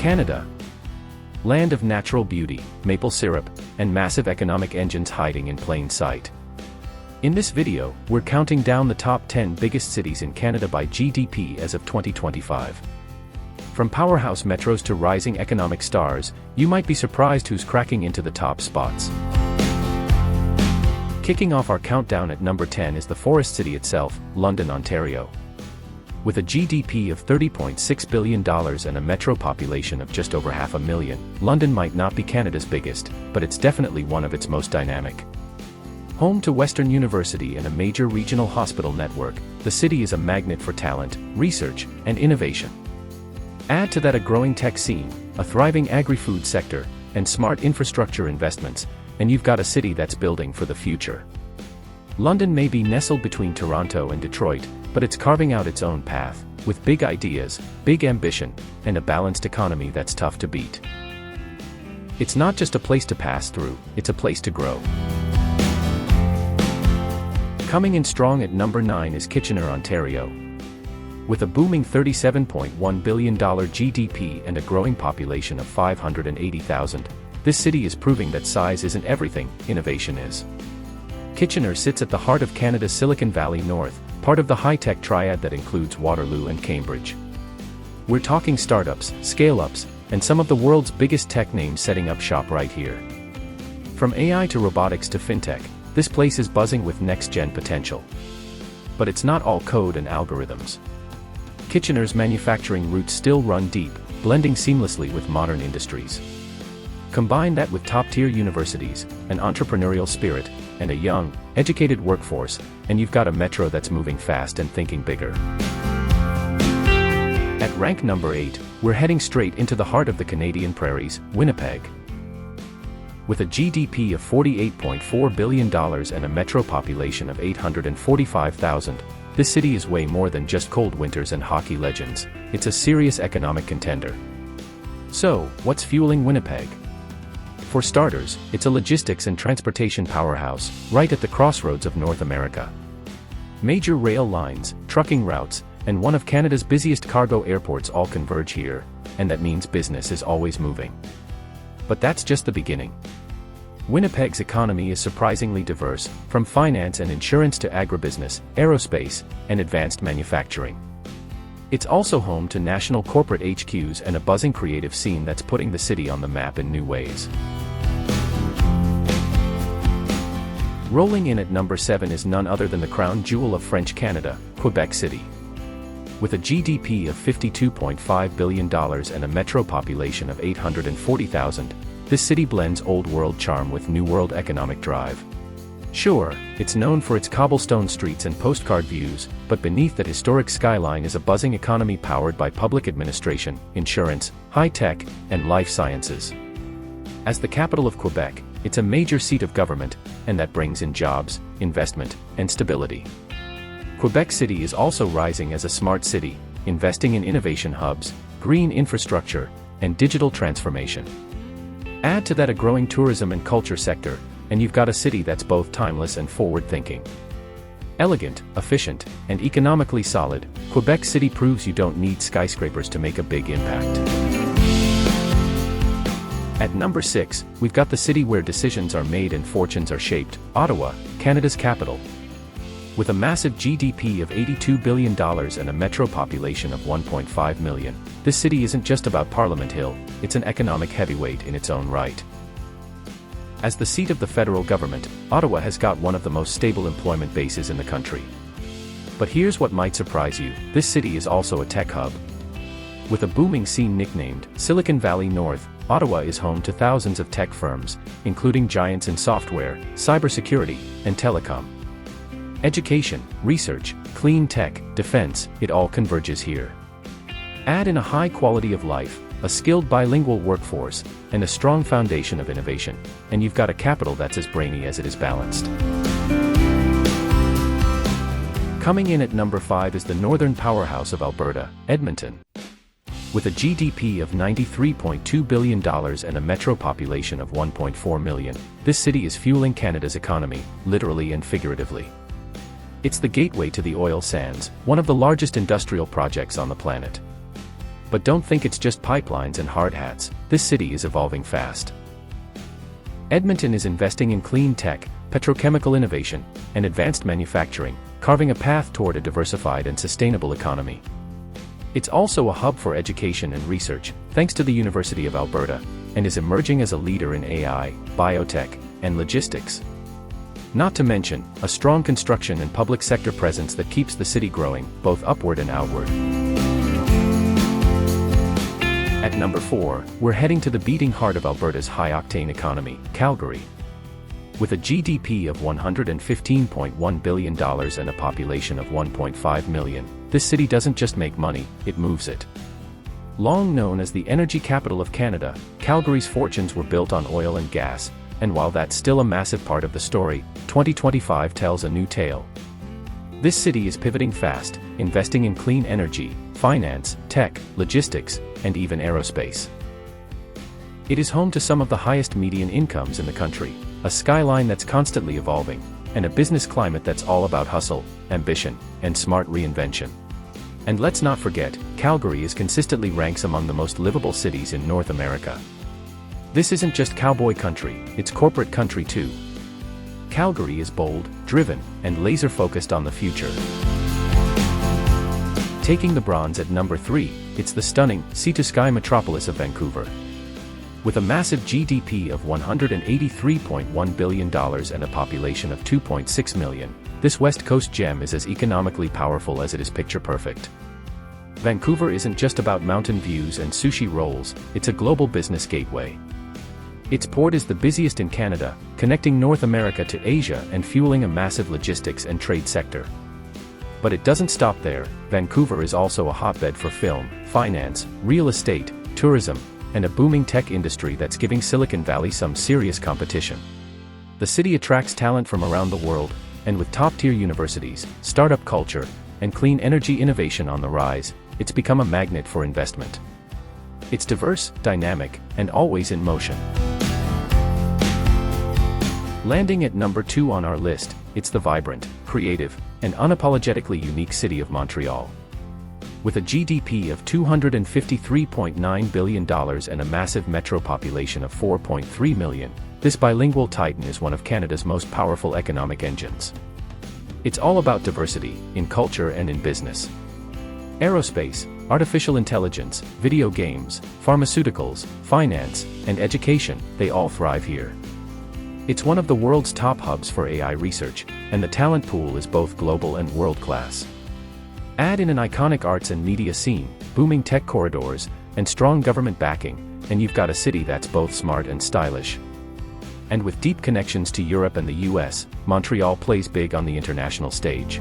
Canada. Land of natural beauty, maple syrup, and massive economic engines hiding in plain sight. In this video, we're counting down the top 10 biggest cities in Canada by GDP as of 2025. From powerhouse metros to rising economic stars, you might be surprised who's cracking into the top spots. Kicking off our countdown at number 10 is the forest city itself, London, Ontario. With a GDP of $30.6 billion and a metro population of just over 500,000, London might not be Canada's biggest, but it's definitely one of its most dynamic. Home to Western University and a major regional hospital network, the city is a magnet for talent, research, and innovation. Add to that a growing tech scene, a thriving agri-food sector, and smart infrastructure investments, and you've got a city that's building for the future. London may be nestled between Toronto and Detroit, but it's carving out its own path, with big ideas, big ambition, and a balanced economy that's tough to beat. It's not just a place to pass through, it's a place to grow. Coming in strong at number 9 is Kitchener, Ontario. With a booming $37.1 billion GDP and a growing population of 580,000, this city is proving that size isn't everything, innovation is. Kitchener sits at the heart of Canada's Silicon Valley North, part of the high-tech triad that includes Waterloo and Cambridge. We're talking startups, scale-ups, and some of the world's biggest tech names setting up shop right here. From AI to robotics to fintech, this place is buzzing with next-gen potential. But it's not all code and algorithms. Kitchener's manufacturing roots still run deep, blending seamlessly with modern industries. Combine that with top-tier universities, an entrepreneurial spirit, and a young, educated workforce, and you've got a metro that's moving fast and thinking bigger. At rank number 8, we're heading straight into the heart of the Canadian prairies, Winnipeg. With a GDP of $48.4 billion and a metro population of 845,000, this city is way more than just cold winters and hockey legends, it's a serious economic contender. So, what's fueling Winnipeg? For starters, it's a logistics and transportation powerhouse, right at the crossroads of North America. Major rail lines, trucking routes, and one of Canada's busiest cargo airports all converge here, and that means business is always moving. But that's just the beginning. Winnipeg's economy is surprisingly diverse, from finance and insurance to agribusiness, aerospace, and advanced manufacturing. It's also home to national corporate HQs and a buzzing creative scene that's putting the city on the map in new ways. Rolling in at number 7 is none other than the crown jewel of French Canada, Quebec City. With a GDP of $52.5 billion and a metro population of 840,000, this city blends old-world charm with new-world economic drive. Sure, it's known for its cobblestone streets and postcard views, but beneath that historic skyline is a buzzing economy powered by public administration, insurance, high-tech, and life sciences. As the capital of Quebec, it's a major seat of government, and that brings in jobs, investment, and stability. Quebec City is also rising as a smart city, investing in innovation hubs, green infrastructure, and digital transformation. Add to that a growing tourism and culture sector, and you've got a city that's both timeless and forward-thinking. Elegant, efficient, and economically solid, Quebec City proves you don't need skyscrapers to make a big impact. At number 6, we've got the city where decisions are made and fortunes are shaped, Ottawa, Canada's capital. With a massive GDP of $82 billion and a metro population of 1.5 million, this city isn't just about Parliament Hill, it's an economic heavyweight in its own right. As the seat of the federal government, Ottawa has got one of the most stable employment bases in the country. But here's what might surprise you, this city is also a tech hub. With a booming scene nicknamed Silicon Valley North, Ottawa is home to thousands of tech firms, including giants in software, cybersecurity, and telecom. Education, research, clean tech, defense, it all converges here. Add in a high quality of life, a skilled bilingual workforce, and a strong foundation of innovation, and you've got a capital that's as brainy as it is balanced. Coming in at number 5 is the northern powerhouse of Alberta, Edmonton. With a GDP of $93.2 billion and a metro population of 1.4 million, this city is fueling Canada's economy, literally and figuratively. It's the gateway to the oil sands, one of the largest industrial projects on the planet. But don't think it's just pipelines and hard hats, this city is evolving fast. Edmonton is investing in clean tech, petrochemical innovation, and advanced manufacturing, carving a path toward a diversified and sustainable economy. It's also a hub for education and research, thanks to the University of Alberta, and is emerging as a leader in AI, biotech, and logistics. Not to mention, a strong construction and public sector presence that keeps the city growing, both upward and outward. At number 4, we're heading to the beating heart of Alberta's high-octane economy, Calgary. With a GDP of $115.1 billion and a population of 1.5 million, this city doesn't just make money, it moves it. Long known as the energy capital of Canada, Calgary's fortunes were built on oil and gas, and while that's still a massive part of the story, 2025 tells a new tale. This city is pivoting fast, investing in clean energy, finance, tech, logistics, and even aerospace. It is home to some of the highest median incomes in the country, a skyline that's constantly evolving, and a business climate that's all about hustle, ambition, and smart reinvention. And let's not forget, Calgary is consistently ranks among the most livable cities in North America. This isn't just cowboy country, it's corporate country too. Calgary is bold, driven, and laser-focused on the future. Taking the bronze at number 3, it's the stunning, sea-to-sky metropolis of Vancouver. With a massive GDP of $183.1 billion and a population of 2.6 million, this West Coast gem is as economically powerful as it is picture-perfect. Vancouver isn't just about mountain views and sushi rolls, it's a global business gateway. Its port is the busiest in Canada, connecting North America to Asia and fueling a massive logistics and trade sector. But it doesn't stop there. Vancouver is also a hotbed for film, finance, real estate, tourism, and a booming tech industry that's giving Silicon Valley some serious competition. The city attracts talent from around the world, and with top-tier universities, startup culture, and clean energy innovation on the rise, it's become a magnet for investment. It's diverse, dynamic, and always in motion. Landing at number 2 on our list, it's the vibrant, creative, and unapologetically unique city of Montreal. With a GDP of $253.9 billion and a massive metro population of 4.3 million, this bilingual titan is one of Canada's most powerful economic engines. It's all about diversity, in culture and in business. Aerospace, artificial intelligence, video games, pharmaceuticals, finance, and education, they all thrive here. It's one of the world's top hubs for AI research, and the talent pool is both global and world-class. Add in an iconic arts and media scene, booming tech corridors, and strong government backing, and you've got a city that's both smart and stylish. And with deep connections to Europe and the US, Montreal plays big on the international stage.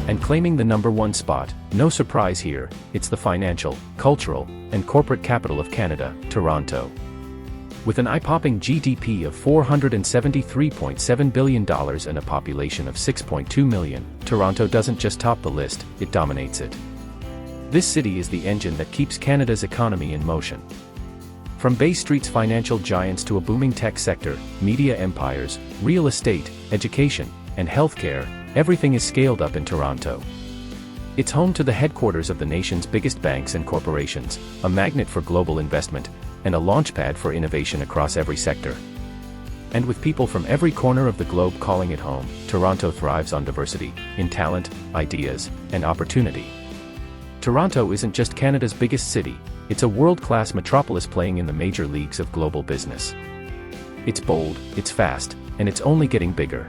And claiming the number 1 spot, no surprise here, it's the financial, cultural, and corporate capital of Canada, Toronto. With an eye-popping GDP of $473.7 billion and a population of 6.2 million, Toronto doesn't just top the list, it dominates it. This city is the engine that keeps Canada's economy in motion. From Bay Street's financial giants to a booming tech sector, media empires, real estate, education, and healthcare, everything is scaled up in Toronto. It's home to the headquarters of the nation's biggest banks and corporations, a magnet for global investment, and a launchpad for innovation across every sector. And with people from every corner of the globe calling it home, Toronto thrives on diversity, in talent, ideas, and opportunity. Toronto isn't just Canada's biggest city, it's a world-class metropolis playing in the major leagues of global business. It's bold, it's fast, and it's only getting bigger.